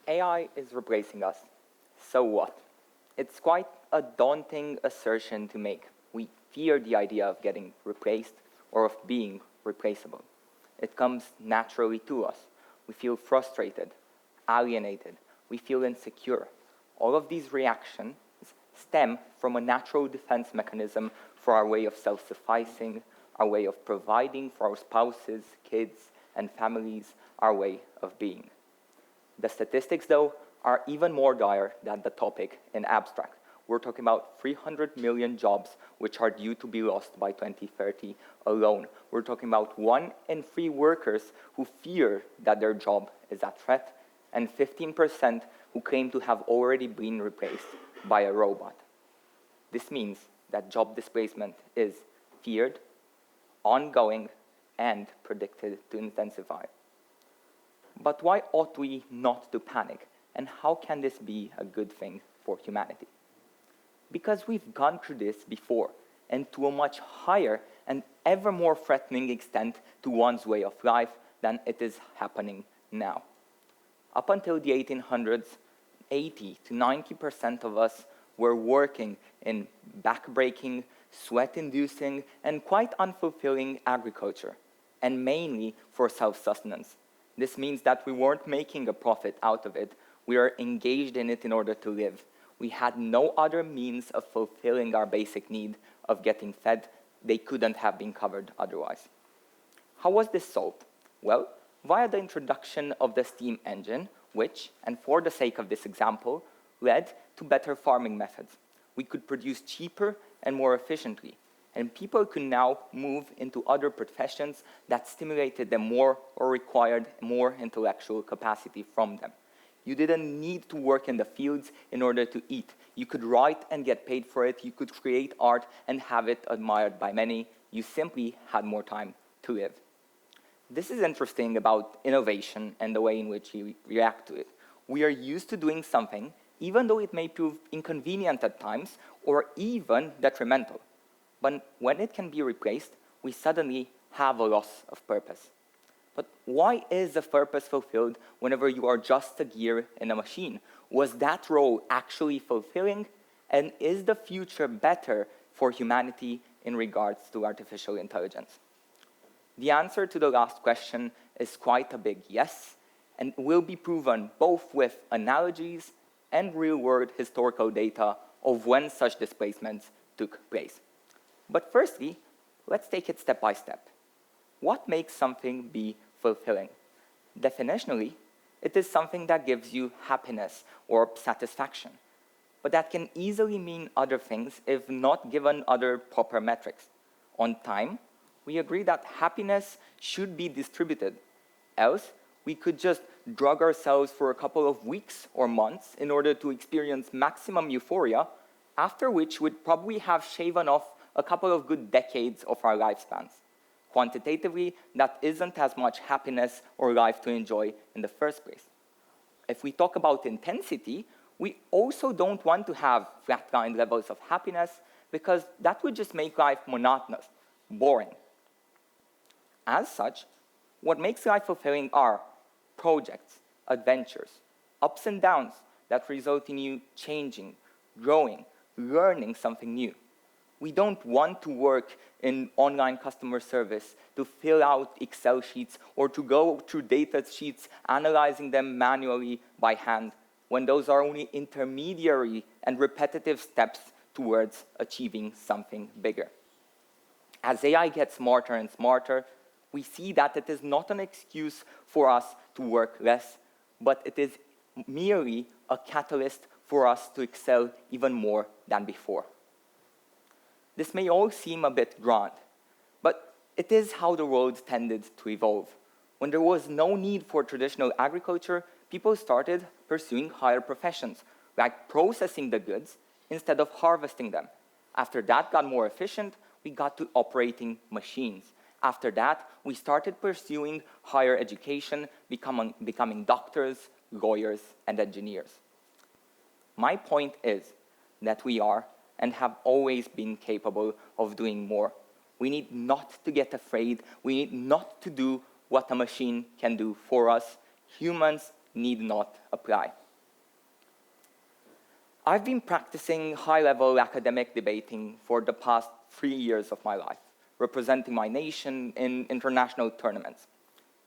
AI is replacing us. So what? It's quite a daunting assertion to make. We fear the idea of getting replaced or of being replaceable. It comes naturally to us. We feel frustrated, alienated, we feel insecure. All of these reactions stem from a natural defense mechanism for our way of self-sufficing, our way of providing for our spouses, kids, and families, our way of being. The statistics, though, are even more dire than the topic in abstract. We're talking about 300 million jobs which are due to be lost by 2030 alone. We're talking about 1 in 3 workers who fear that their job is at threat, and 15% who claim to have already been replaced by a robot. This means that job displacement is feared, ongoing, and predicted to intensify. But why ought we not to panic? And how can this be a good thing for humanity? Because we've gone through this before, and to a much higher and ever more threatening extent to one's way of life than it is happening now. Up until the 1800s, 80 to 90% of us were working in back-breaking, sweat-inducing, and quite unfulfilling agriculture, and mainly for self-sustenance. This means that we weren't making a profit out of it. We are engaged in it in order to live. We had no other means of fulfilling our basic need of getting fed. They couldn't have been covered otherwise. How was this solved? Well, via the introduction of the steam engine, which, and for the sake of this example, led to better farming methods. We could produce cheaper and more efficiently, and people could now move into other professions that stimulated them more or required more intellectual capacity from them. You didn't need to work in the fields in order to eat. You could write and get paid for it. You could create art and have it admired by many. You simply had more time to live. This is interesting about innovation and the way in which we react to it. We are used to doing something, even though it may prove inconvenient at times or even detrimental. But when it can be replaced, we suddenly have a loss of purpose. But why is a purpose fulfilled whenever you are just a gear in a machine? Was that role actually fulfilling? And is the future better for humanity in regards to artificial intelligence? The answer to the last question is quite a big yes, and will be proven both with analogies and real-world historical data of when such displacements took place. But firstly, let's take it step by step. What makes something be fulfilling? Definitionally, it is something that gives you happiness or satisfaction. But that can easily mean other things if not given other proper metrics. On time, we agree that happiness should be distributed. Else, we could just drug ourselves for a couple of weeks or months in order to experience maximum euphoria, after which we'd probably have shaven off a couple of good decades of our lifespans. Quantitatively, that isn't as much happiness or life to enjoy in the first place. If we talk about intensity, we also don't want to have flatline levels of happiness because that would just make life monotonous, boring. As such, what makes life fulfilling are projects, adventures, ups and downs that result in you changing, growing, learning something new. We don't want to work in online customer service to fill out Excel sheets or to go through data sheets, analyzing them manually by hand, when those are only intermediary and repetitive steps towards achieving something bigger. As AI gets smarter and smarter, we see that it is not an excuse for us to work less, but it is merely a catalyst for us to excel even more than before. This may all seem a bit grand, but it is how the world tended to evolve. When there was no need for traditional agriculture, people started pursuing higher professions, like processing the goods instead of harvesting them. After that got more efficient, we got to operating machines. After that, we started pursuing higher education, becoming doctors, lawyers, and engineers. My point is that we are and have always been capable of doing more. We need not to get afraid. We need not to do what a machine can do for us. Humans need not apply. I've been practicing high-level academic debating for the past 3 years of my life, representing my nation in international tournaments,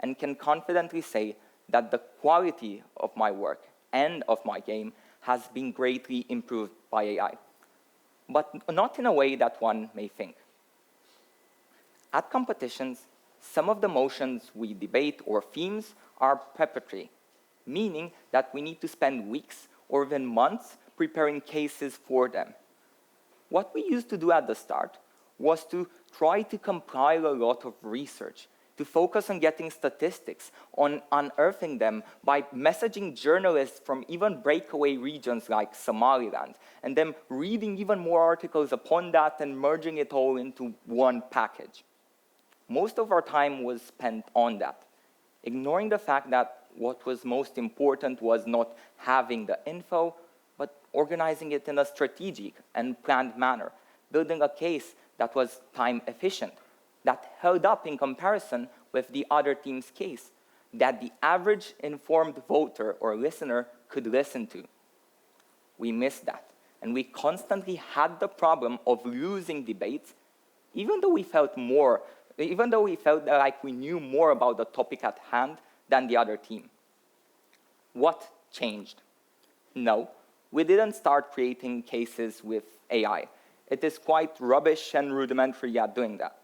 and can confidently say that the quality of my work and of my game has been greatly improved by AI, but not in a way that one may think. At competitions, some of the motions we debate or themes are preparatory, meaning that we need to spend weeks or even months preparing cases for them. What we used to do at the start was to try to compile a lot of research, to focus on getting statistics, on unearthing them by messaging journalists from even breakaway regions like Somaliland, and then reading even more articles upon that and merging it all into one package. Most of our time was spent on that, ignoring the fact that what was most important was not having the info, but organizing it in a strategic and planned manner, building a case that was time efficient, that held up in comparison with the other team's case, that the average informed voter or listener could listen to. We missed that, and we constantly had the problem of losing debates, even though we felt like we knew more about the topic at hand than the other team. What changed? No, we didn't start creating cases with AI. It is quite rubbish and rudimentary at doing that.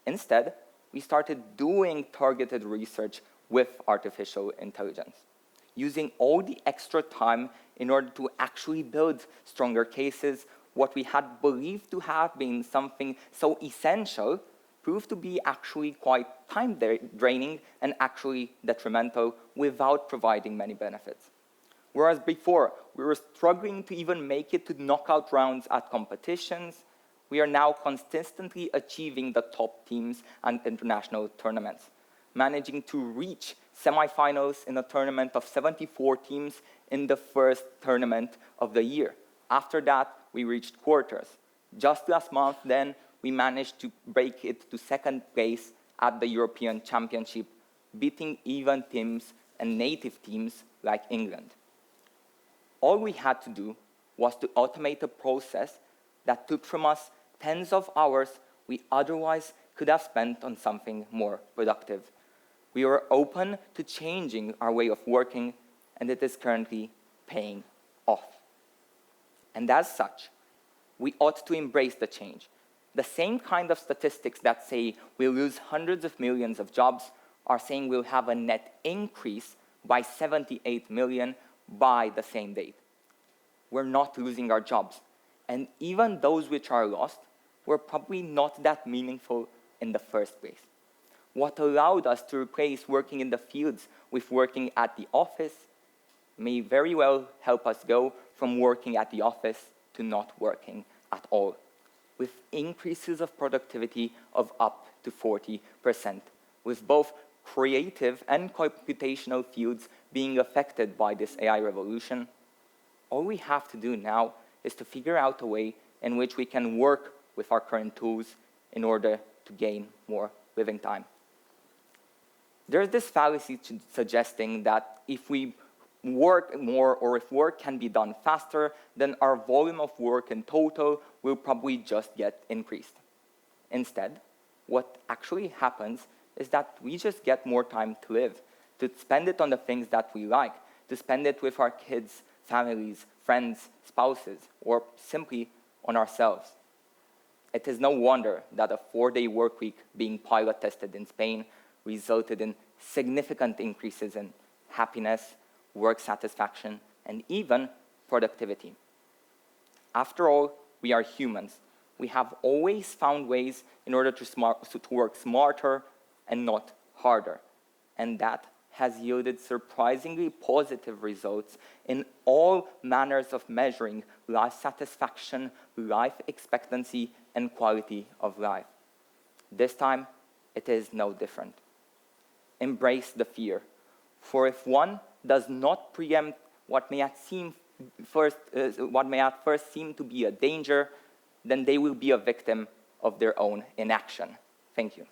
Instead, we started doing targeted research with artificial intelligence, using all the extra time in order to actually build stronger cases. What we had believed to have been something so essential proved to be actually quite time-draining and actually detrimental without providing many benefits. Whereas before, we were struggling to even make it to knockout rounds at competitions, we are now consistently achieving the top teams and international tournaments, managing to reach semifinals in a tournament of 74 teams in the first tournament of the year. After that, we reached quarters. Just last month, then, we managed to break it to second place at the European Championship, beating even teams and native teams like England. All we had to do was to automate a process that took from us tens of hours we otherwise could have spent on something more productive. We were open to changing our way of working, and it is currently paying off. And as such, we ought to embrace the change. The same kind of statistics that say we'll lose hundreds of millions of jobs are saying we'll have a net increase by 78 million by the same date. We're not losing our jobs. And even those which are lost were probably not that meaningful in the first place. What allowed us to replace working in the fields with working at the office may very well help us go from working at the office to not working at all, with increases of productivity of up to 40%, with both creative and computational fields being affected by this AI revolution. All we have to do now is to figure out a way in which we can work with our current tools in order to gain more living time. There's this fallacy suggesting that if we work more or if work can be done faster, then our volume of work in total will probably just get increased. Instead, what actually happens is that we just get more time to live, to spend it on the things that we like, to spend it with our kids, families, friends, spouses, or simply on ourselves. It is no wonder that a 4-day work week being pilot tested in Spain resulted in significant increases in happiness, work satisfaction, and even productivity. After all, we are humans. We have always found ways in order to work smarter and not harder. And that has yielded surprisingly positive results in all manners of measuring life satisfaction, life expectancy, and quality of life. This time, it is no different. Embrace the fear, for if one does not preempt what may at first seem to be a danger, then they will be a victim of their own inaction. Thank you.